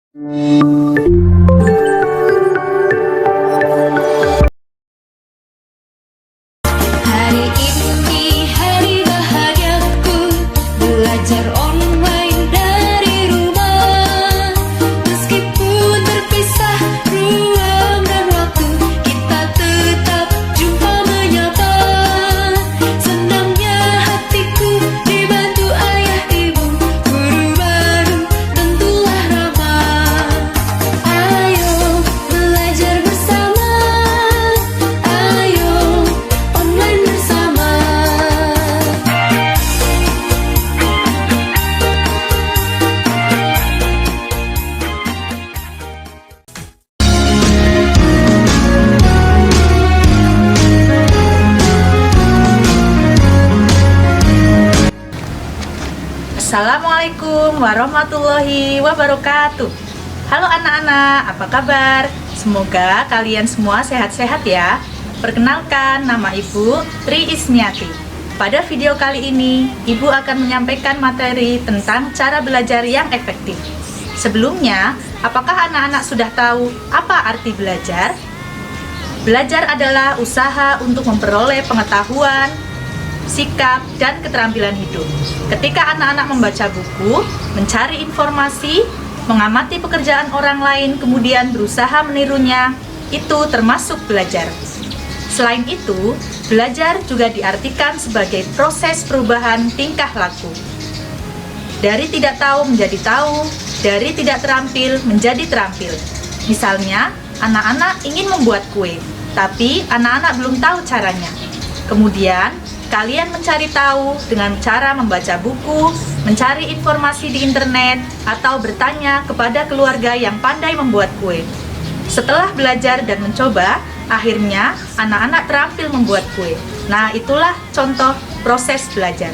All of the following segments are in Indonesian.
Hari ini hari bahagiaku, belajar online dari rumah. Meskipun terpisah ruang dan waktu, kita tetap jumpa menyapa. Senangnya hatiku dibantu ayah ibu, guru baru tentulah ramah. Ayo belajar bersama, ayo online bersama. Assalamualaikum warahmatullahi wabarakatuh. Halo anak-anak, apa kabar? Semoga kalian semua sehat-sehat ya. Perkenalkan, nama Ibu Tri Ismiati. Pada video kali ini, Ibu akan menyampaikan materi tentang cara belajar yang efektif. Sebelumnya, apakah anak-anak sudah tahu apa arti belajar? Belajar adalah usaha untuk memperoleh pengetahuan, sikap, dan keterampilan hidup. Ketika anak-anak membaca buku, mencari informasi, mengamati pekerjaan orang lain, kemudian berusaha menirunya, itu termasuk belajar. Selain itu, belajar juga diartikan sebagai proses perubahan tingkah laku. Dari tidak tahu menjadi tahu, dari tidak terampil menjadi terampil. Misalnya, anak-anak ingin membuat kue, tapi anak-anak belum tahu caranya. Kemudian, kalian mencari tahu dengan cara membaca buku, mencari informasi di internet, atau bertanya kepada keluarga yang pandai membuat kue. Setelah belajar dan mencoba, akhirnya anak-anak terampil membuat kue. Nah, itulah contoh proses belajar.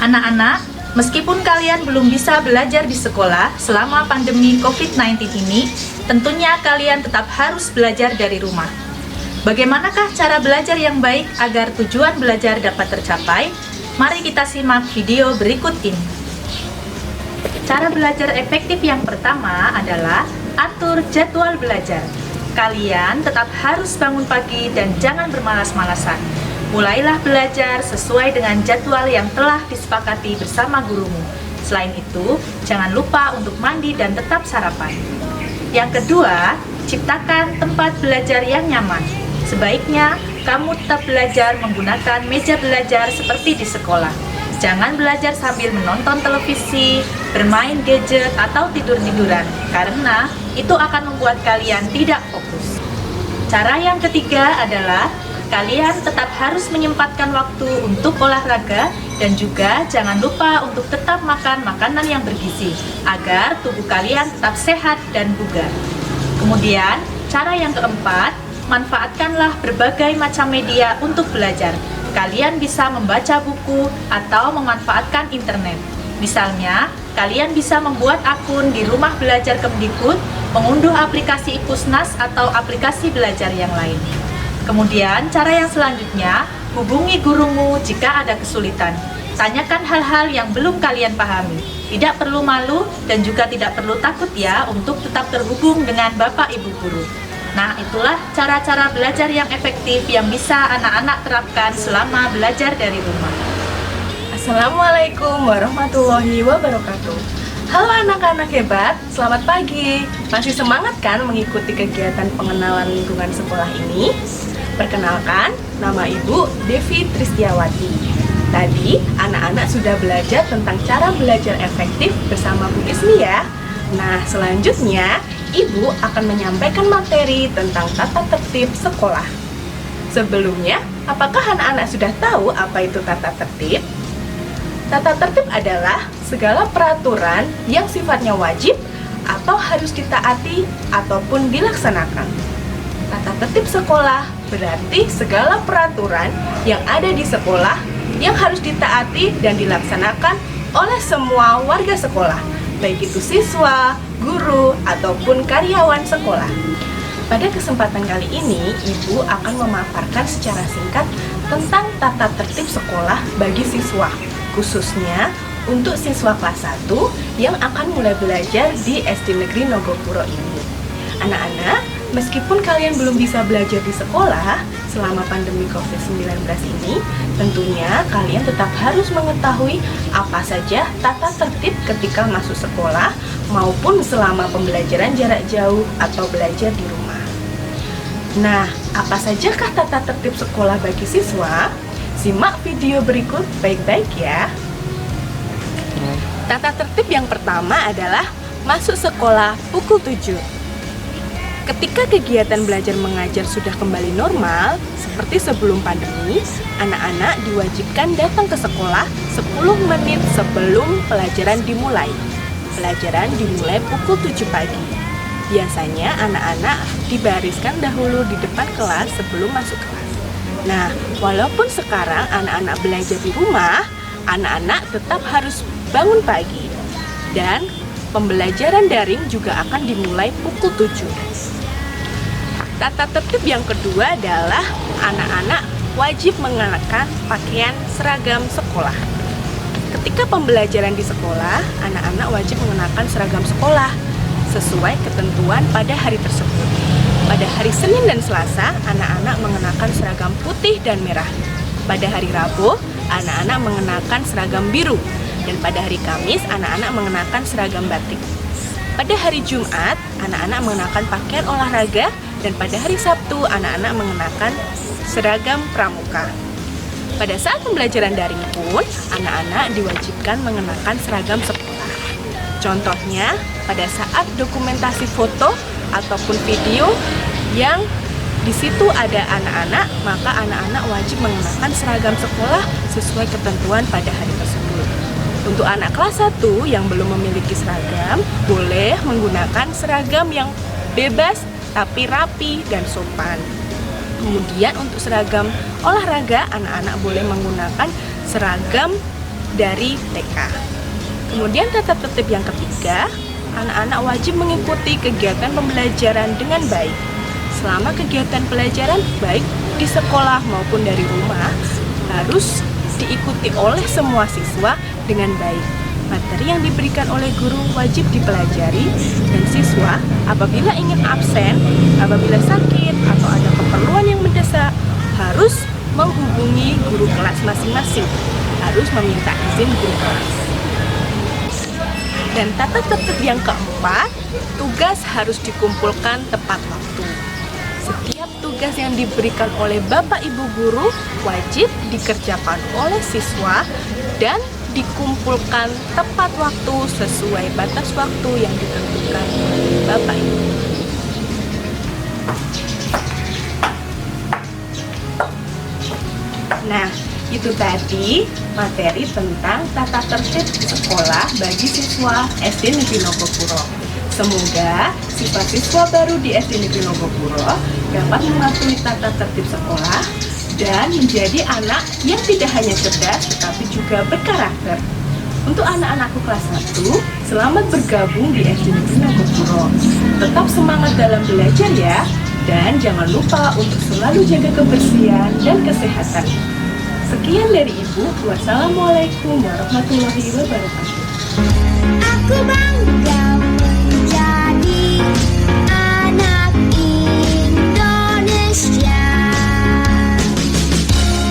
Anak-anak, meskipun kalian belum bisa belajar di sekolah selama pandemi COVID-19 ini, tentunya kalian tetap harus belajar dari rumah. Bagaimanakah cara belajar yang baik agar tujuan belajar dapat tercapai? Mari kita simak video berikut ini. Cara belajar efektif yang pertama adalah atur jadwal belajar. Kalian tetap harus bangun pagi dan jangan bermalas-malasan. Mulailah belajar sesuai dengan jadwal yang telah disepakati bersama gurumu. Selain itu, jangan lupa untuk mandi dan tetap sarapan. Yang kedua, ciptakan tempat belajar yang nyaman. Sebaiknya kamu tetap belajar menggunakan meja belajar seperti di sekolah. Jangan belajar sambil menonton televisi, bermain gadget, atau tidur-tiduran, karena itu akan membuat kalian tidak fokus. Cara yang ketiga adalah kalian tetap harus menyempatkan waktu untuk olahraga dan juga jangan lupa untuk tetap makan makanan yang bergizi agar tubuh kalian tetap sehat dan bugar. Kemudian, cara yang keempat, manfaatkanlah berbagai macam media untuk belajar. Kalian bisa membaca buku atau memanfaatkan internet. Misalnya, kalian bisa membuat akun di Rumah Belajar Kemdikbud, mengunduh aplikasi Ipusnas atau aplikasi belajar yang lain. Kemudian, cara yang selanjutnya, hubungi gurumu jika ada kesulitan. Tanyakan hal-hal yang belum kalian pahami. Tidak perlu malu dan juga tidak perlu takut ya untuk tetap terhubung dengan Bapak Ibu Guru. Nah, itulah cara-cara belajar yang efektif yang bisa anak-anak terapkan selama belajar dari rumah. Assalamualaikum warahmatullahi wabarakatuh. Halo anak-anak hebat, selamat pagi. Masih semangat kan mengikuti kegiatan pengenalan lingkungan sekolah ini? Perkenalkan, nama Ibu Devi Tristiawati. Tadi anak-anak sudah belajar tentang cara belajar efektif bersama Bu Ismi ya. Nah, selanjutnya Ibu akan menyampaikan materi tentang tata tertib sekolah. Sebelumnya, apakah anak-anak sudah tahu apa itu tata tertib? Tata tertib adalah segala peraturan yang sifatnya wajib atau harus ditaati ataupun dilaksanakan. Tata tertib sekolah berarti segala peraturan yang ada di sekolah yang harus ditaati dan dilaksanakan oleh semua warga sekolah, baik itu siswa, guru, ataupun karyawan sekolah. Pada kesempatan kali ini, Ibu akan memaparkan secara singkat tentang tata tertib sekolah bagi siswa, khususnya untuk siswa kelas 1 yang akan mulai belajar di SD Negeri Nogopuro ini. Anak-anak, meskipun kalian belum bisa belajar di sekolah selama pandemi COVID-19 ini, tentunya kalian tetap harus mengetahui apa saja tata tertib ketika masuk sekolah maupun selama pembelajaran jarak jauh atau belajar di rumah. Nah, apa sajakah tata tertib sekolah bagi siswa? Simak video berikut baik-baik ya. Tata tertib yang pertama adalah masuk sekolah pukul 7. Ketika kegiatan belajar mengajar sudah kembali normal, seperti sebelum pandemi, anak-anak diwajibkan datang ke sekolah 10 menit sebelum pelajaran dimulai. Pelajaran dimulai pukul 7 pagi. Biasanya anak-anak dibariskan dahulu di depan kelas sebelum masuk kelas. Nah, walaupun sekarang anak-anak belajar di rumah, anak-anak tetap harus bangun pagi. Dan pembelajaran daring juga akan dimulai pukul 7. Tata tertib yang kedua adalah anak-anak wajib mengenakan pakaian seragam sekolah. Ketika pembelajaran di sekolah, anak-anak wajib mengenakan seragam sekolah sesuai ketentuan pada hari tersebut. Pada hari Senin dan Selasa, anak-anak mengenakan seragam putih dan merah. Pada hari Rabu, anak-anak mengenakan seragam biru. Dan pada hari Kamis, anak-anak mengenakan seragam batik. Pada hari Jumat, anak-anak mengenakan pakaian olahraga. Dan pada hari Sabtu, anak-anak mengenakan seragam pramuka. Pada saat pembelajaran daring pun, anak-anak diwajibkan mengenakan seragam sekolah. Contohnya, pada saat dokumentasi foto ataupun video yang di situ ada anak-anak, maka anak-anak wajib mengenakan seragam sekolah sesuai ketentuan pada hari tersebut. Untuk anak kelas 1 yang belum memiliki seragam, boleh menggunakan seragam yang bebas tapi rapi dan sopan. Kemudian untuk seragam olahraga, anak-anak boleh menggunakan seragam dari TK. Kemudian tata tertib yang ketiga, anak-anak wajib mengikuti kegiatan pembelajaran dengan baik. Selama kegiatan pelajaran baik di sekolah maupun dari rumah harus diikuti oleh semua siswa dengan baik. Materi yang diberikan oleh guru wajib dipelajari dan siswa apabila ingin absen, apabila sakit atau ada keperluan yang mendesak harus menghubungi guru kelas masing-masing, harus meminta izin guru kelas. Dan tata tertib yang keempat, tugas harus dikumpulkan tepat waktu. Setiap tugas yang diberikan oleh Bapak Ibu guru wajib dikerjakan oleh siswa dan dikumpulkan tepat waktu sesuai batas waktu yang ditentukan oleh Bapak Ibu. Nah, itu tadi materi tentang tata tertib sekolah bagi siswa SD Negeri Nogopuro. Semoga siswa-siswa baru di SD Negeri Nogopuro dapat mematuhi tata tertib sekolah dan menjadi anak yang tidak hanya cerdas tetapi juga berkarakter. Untuk anak-anakku kelas 1, selamat bergabung di SD Negeri Nogopuro. Tetap semangat dalam belajar ya, dan jangan lupa untuk selalu jaga kebersihan dan kesehatan. Sekian dari Ibu. Wassalamualaikum warahmatullahi wabarakatuh. Aku bangga menjadi